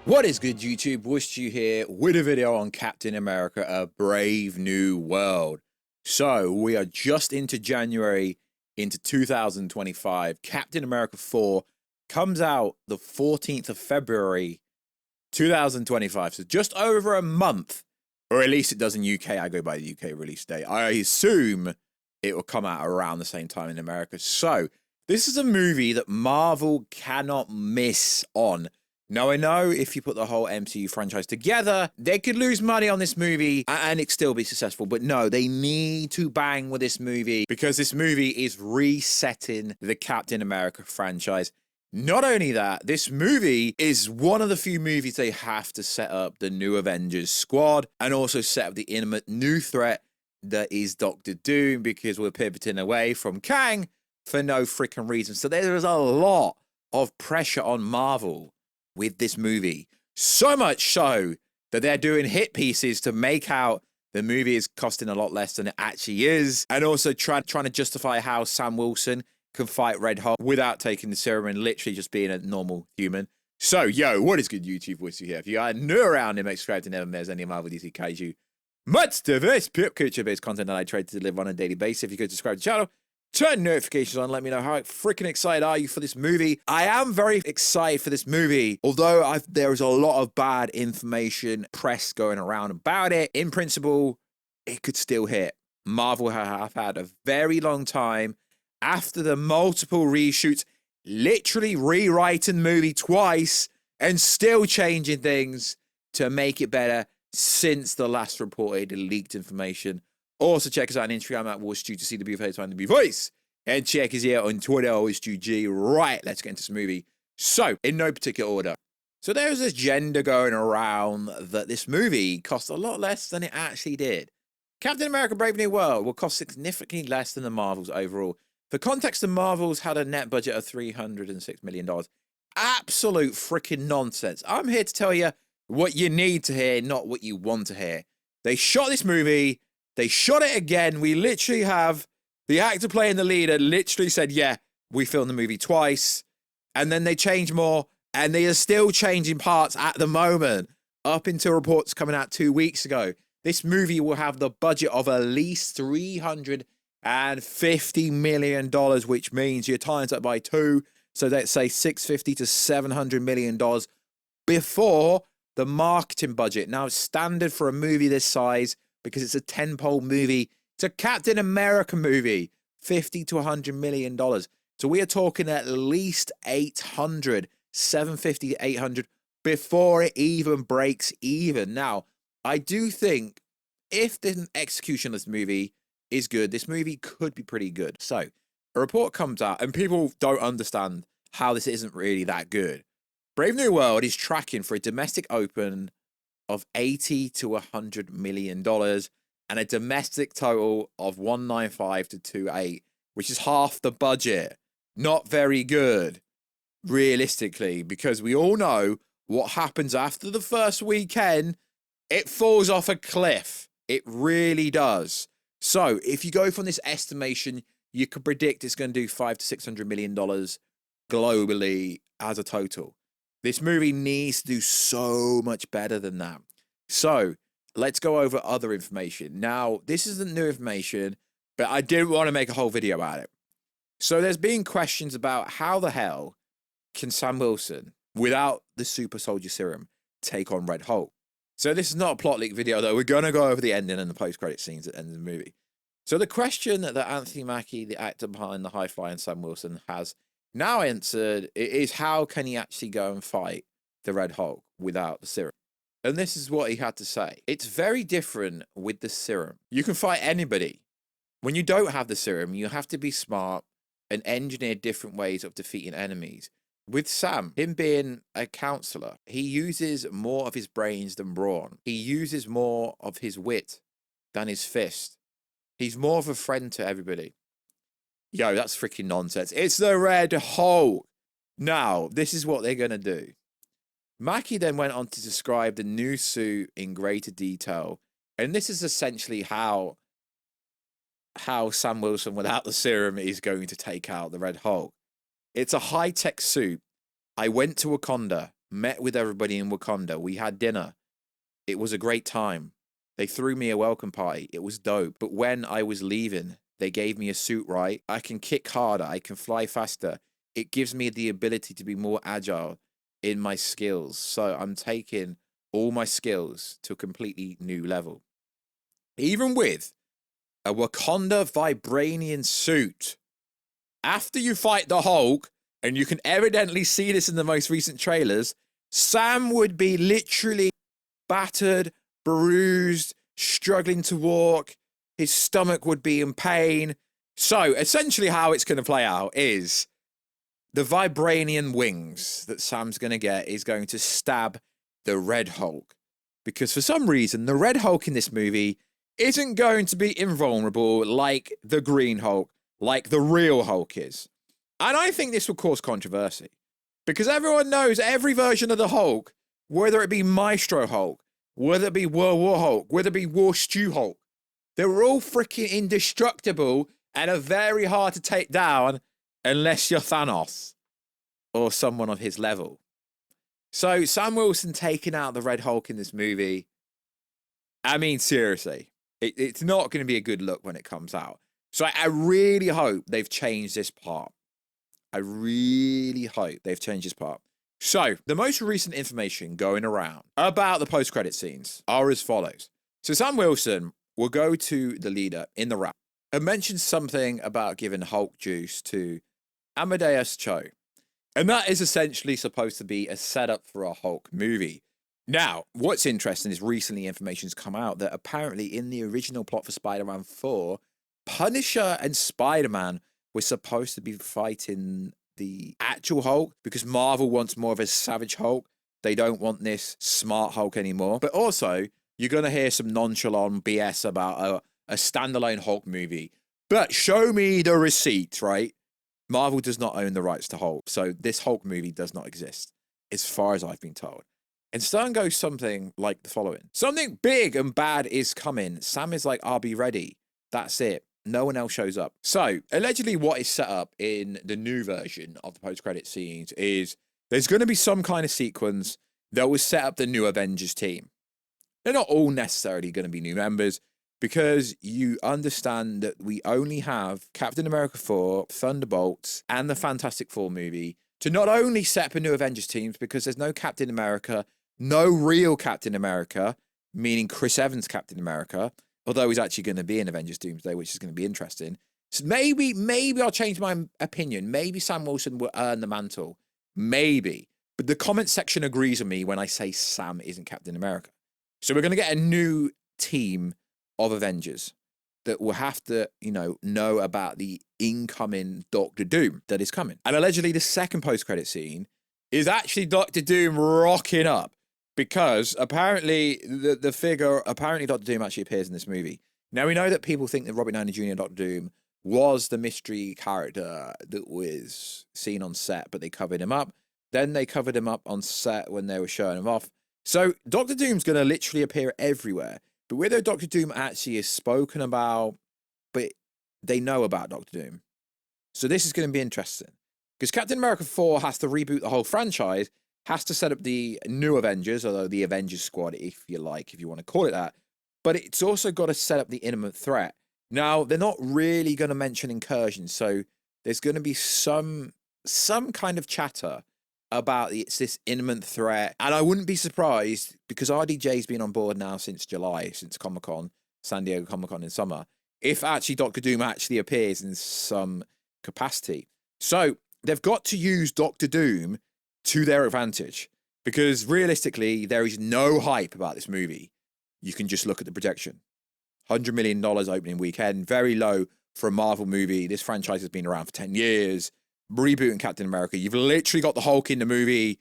What is good, YouTube? Wishu here with a video on Captain America, A Brave New World. So, we are just into January, into 2025. Captain America 4 comes out the 14th of February, 2025. So, just over a month, or at least it does in UK. I go by the UK release date. I assume it will come out around the same time in America. So, this is a movie that Marvel cannot miss on. Now, I know if you put the whole MCU franchise together, they could lose money on this movie and it still be successful. But no, they need to bang with this movie because this movie is resetting the Captain America franchise. Not only that, this movie is one of the few movies they have to set up the new Avengers squad and also set up the intimate new threat that is Doctor Doom, because we're pivoting away from Kang for no freaking reason. So there is a lot of pressure on Marvel with this movie. So much so that they're doing hit pieces to make out the movie is costing a lot less than it actually is. And also trying to justify how Sam Wilson can fight Red Hulk without taking the serum and literally just being a normal human. So, yo, what is good, YouTube? Wishu here. If you are new around and make subscribe to never miss any Marvel, DC, Kaiju, much diverse pop culture-based content that I try to deliver on a daily basis. If you could subscribe to the channel, turn notifications on, let me know how freaking excited are you for this movie. I am very excited for this movie, although there is a lot of bad information, press going around about it. In principle, it could still hit. Marvel have had a very long time after the multiple reshoots, literally rewriting the movie twice and still changing things to make it better since the last reported leaked information. Also, check us out on Instagram at Wishu to see the beautiful face behind the voice. And check us out on Twitter, WishuG. Right, let's get into this movie. So, in no particular order. So, there's this agenda going around that this movie cost a lot less than it actually did. Captain America Brave New World will cost significantly less than the Marvels overall. For context, the Marvels had a net budget of $306 million. Absolute freaking nonsense. I'm here to tell you what you need to hear, not what you want to hear. They shot this movie. They shot it again. We literally have the actor playing the leader literally said, yeah, we filmed the movie twice. And then they changed more. And they are still changing parts at the moment. Up until reports coming out 2 weeks ago. This movie will have the budget of at least $350 million, which means you're times that by 2. So let's say $650 to $700 million before the marketing budget. Now, it's standard for a movie this size, because it's a tentpole movie. It's a Captain America movie, $50 to $100 million. So we are talking at least 800, 750 to 800 before it even breaks even. Now, I do think if the execution of this movie is good, this movie could be pretty good. So a report comes out and people don't understand how this isn't really that good. Brave New World is tracking for a domestic open of $80 to $100 million and a domestic total of 195 to 28, which is half the budget. Not very good, realistically, because we all know what happens after the first weekend. It falls off a cliff. It really does. So if you go from this estimation, you could predict it's going to do $500 to $600 million globally as a total. This movie needs to do so much better than that. So let's go over other information. Now, this isn't new information, but I did want to make a whole video about it. So there's been questions about how the hell can Sam Wilson, without the super soldier serum, take on Red Hulk. So this is not a plot leak video, though. We're going to go over the ending and the post-credit scenes at the end of the movie. So the question that Anthony Mackie, the actor behind the high-flying Sam Wilson, has now answered is how can he actually go and fight the Red Hulk without the serum? And this is what he had to say. It's very different with the serum. You can fight anybody. When you don't have the serum, you have to be smart and engineer different ways of defeating enemies. With Sam, him being a counselor, he uses more of his brains than brawn. He uses more of his wit than his fist. He's more of a friend to everybody. Yo, that's freaking nonsense. It's the Red Hulk. Now, this is what they're going to do. Mackie then went on to describe the new suit in greater detail. And this is essentially how Sam Wilson, without the serum, is going to take out the Red Hulk. It's a high-tech suit. I went to Wakanda met with everybody in Wakanda. We had dinner. It was a great time. They threw me a welcome party. It was dope. But when I was leaving, they gave me a suit, right? I can kick harder. I can fly faster. It gives me the ability to be more agile in my skills. So I'm taking all my skills to a completely new level. Even with a Wakanda vibranium suit, after you fight the Hulk, and you can evidently see this in the most recent trailers, Sam would be literally battered, bruised, struggling to walk. His stomach would be in pain. So essentially how it's going to play out is the vibranium wings that Sam's going to get is going to stab the Red Hulk. Because for some reason, the Red Hulk in this movie isn't going to be invulnerable like the Green Hulk, like the real Hulk is. And I think this will cause controversy. Because everyone knows every version of the Hulk, whether it be Maestro Hulk, whether it be World War Hulk, whether it be War Stew Hulk, they're all freaking indestructible and are very hard to take down unless you're Thanos or someone of his level. So Sam Wilson taking out the Red Hulk in this movie, I mean, seriously, it's not going to be a good look when it comes out. So I really hope they've changed this part. I really hope they've changed this part. So the most recent information going around about the post-credit scenes are as follows. So Sam Wilson will go to the leader in the rap and mention something about giving Hulk juice to Amadeus Cho. And that is essentially supposed to be a setup for a Hulk movie. Now, what's interesting is recently information's come out that apparently in the original plot for Spider-Man 4, Punisher and Spider-Man were supposed to be fighting the actual Hulk because Marvel wants more of a savage Hulk. They don't want this smart Hulk anymore. But also, you're going to hear some nonchalant BS about a standalone Hulk movie. But show me the receipt, right? Marvel does not own the rights to Hulk. So this Hulk movie does not exist, as far as I've been told. And Stern goes something like the following. Something big and bad is coming. Sam is like, I'll be ready. That's it. No one else shows up. So, allegedly what is set up in the new version of the post-credit scenes is there's going to be some kind of sequence that will set up the new Avengers team. They're not all necessarily going to be new members because you understand that we only have Captain America 4, Thunderbolts, and the Fantastic Four movie to not only set up a new Avengers teams because there's no Captain America, no real Captain America, meaning Chris Evans' Captain America, although he's actually going to be in Avengers Doomsday, which is going to be interesting. So maybe I'll change my opinion. Maybe Sam Wilson will earn the mantle. Maybe. But the comment section agrees with me when I say Sam isn't Captain America. So we're going to get a new team of Avengers that will have to, know about the incoming Doctor Doom that is coming. And allegedly the second post-credit scene is actually Doctor Doom rocking up. Because apparently apparently Doctor Doom actually appears in this movie. Now we know that people think that Robert Downey Jr. Doctor Doom was the mystery character that was seen on set, but they covered him up. Then they covered him up on set when they were showing him off. So Doctor Doom's going to literally appear everywhere. But whether Doctor Doom actually is spoken about, but they know about Doctor Doom. So this is going to be interesting. Because Captain America 4 has to reboot the whole franchise, has to set up the new Avengers, although the Avengers Squad, if you want to call it that. But it's also got to set up the imminent threat. Now, they're not really going to mention incursions, so there's going to be some kind of chatter about it's this imminent threat. And I wouldn't be surprised, because RDJ's been on board now since July, since Comic-Con, San Diego Comic-Con in summer, if actually Doctor Doom actually appears in some capacity. So they've got to use Doctor Doom to their advantage, because realistically, there is no hype about this movie. You can just look at the projection. $100 million opening weekend, very low for a Marvel movie. This franchise has been around for 10 years. Rebooting Captain America. You've literally got the Hulk in the movie,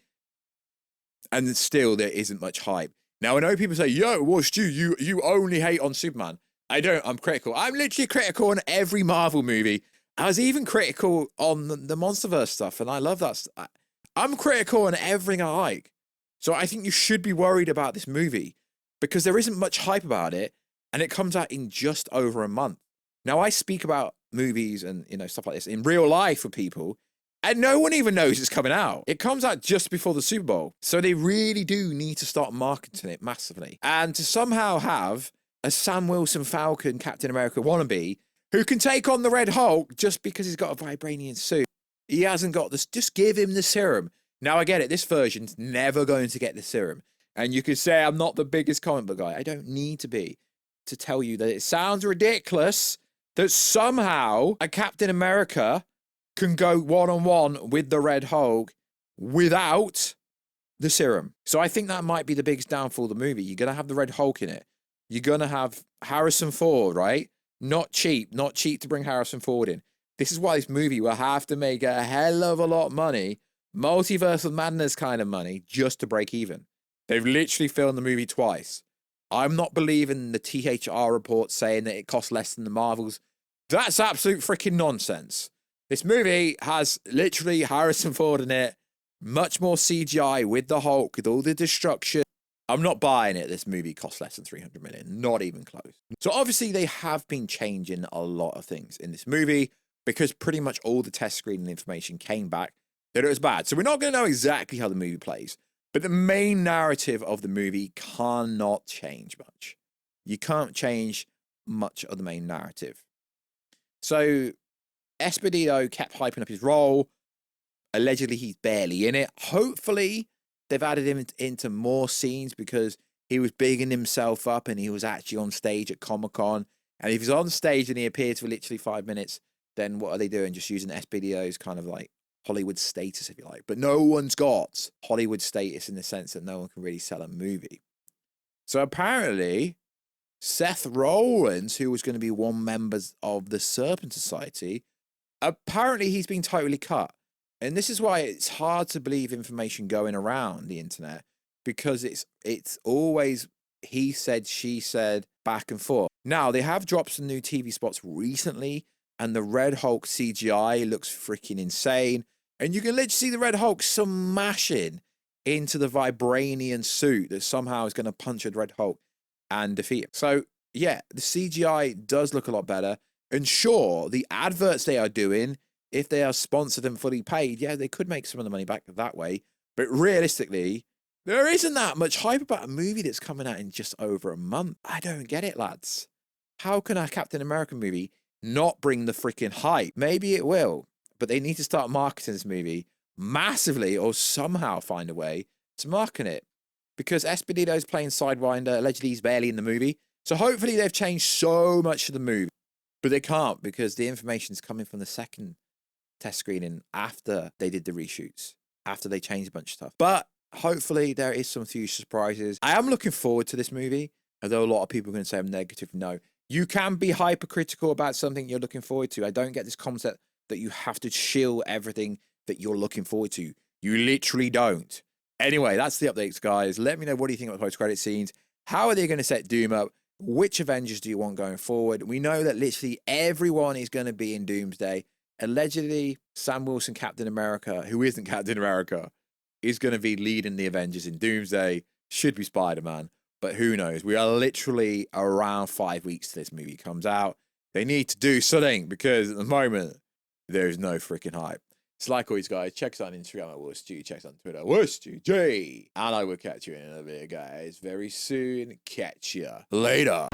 and still there isn't much hype. Now, I know people say, yo, what's Stu? You only hate on Superman. I don't. I'm critical. I'm literally critical on every Marvel movie. I was even critical on the MonsterVerse stuff, and I love that stuff. I'm critical on everything I like. So I think you should be worried about this movie because there isn't much hype about it, and it comes out in just over a month. Now, I speak about movies and stuff like this in real life with people, And no one even knows it's coming out. It comes out just before the Super Bowl. So they really do need to start marketing it massively. And to somehow have a Sam Wilson Falcon Captain America wannabe who can take on the Red Hulk just because he's got a vibranium suit. He hasn't got this. Just give him the serum. Now, I get it. This version's never going to get the serum. And you could say I'm not the biggest comic book guy. I don't need to be to tell you that it sounds ridiculous that somehow a Captain America can go one-on-one with the Red Hulk without the serum. So I think that might be the biggest downfall of the movie. You're going to have the Red Hulk in it. You're going to have Harrison Ford, right? Not cheap to bring Harrison Ford in. This is why this movie will have to make a hell of a lot of money, multiverse of madness kind of money, just to break even. They've literally filmed the movie twice. I'm not believing the THR report saying that it costs less than the Marvels. That's absolute freaking nonsense. This movie has literally Harrison Ford in it, much more CGI with the Hulk, with all the destruction. I'm not buying it. This movie costs less than 300 million, not even close. So obviously they have been changing a lot of things in this movie because pretty much all the test screening information came back that it was bad. So we're not going to know exactly how the movie plays, but the main narrative of the movie cannot change much. You can't change much of the main narrative. So Esposito kept hyping up his role. Allegedly, he's barely in it. Hopefully, they've added him into more scenes because he was bigging himself up and he was actually on stage at Comic-Con. And if he's on stage and he appears for literally 5 minutes, then what are they doing? Just using Esposito's kind of like Hollywood status, if you like. But no one's got Hollywood status in the sense that no one can really sell a movie. So apparently, Seth Rollins, who was going to be one member of the Serpent Society, apparently he's been totally cut. And this is why it's hard to believe information going around the internet, because it's always he said, she said, back and forth. Now, they have dropped some new TV spots recently, and the Red Hulk CGI looks freaking insane. And you can literally see the Red Hulk smashing into the vibranium suit that somehow is going to punch a Red Hulk and defeat him. So, yeah, the CGI does look a lot better. And sure, the adverts they are doing, if they are sponsored and fully paid, yeah, they could make some of the money back that way. But realistically, there isn't that much hype about a movie that's coming out in just over a month. I don't get it, lads. How can a Captain America movie not bring the freaking hype? Maybe it will, but they need to start marketing this movie massively or somehow find a way to market it. Because Esposito's playing Sidewinder, allegedly he's barely in the movie. So hopefully they've changed so much of the movie. But they can't, because the information's coming from the second test screening after they did the reshoots, after they changed a bunch of stuff. But hopefully there is some future surprises. I am looking forward to this movie, although a lot of people are going to say I'm negative. No, you can be hypercritical about something you're looking forward to. I don't get this concept that you have to shill everything that you're looking forward to. You literally don't. Anyway, that's the updates, guys. Let me know, what do you think about the post-credit scenes? How are they going to set Doom up? Which Avengers do you want going forward? We know that literally everyone is going to be in Doomsday. Allegedly, Sam Wilson, Captain America, who isn't Captain America, is going to be leading the Avengers in Doomsday. Should be Spider-Man, but who knows? We are literally around 5 weeks till this movie comes out. They need to do something, because at the moment, there's no freaking hype. So like always, guys, check us out on Instagram at WoosStew, check us out on Twitter, WoosStewG. And I will catch you in a bit, guys, very soon. Catch ya later.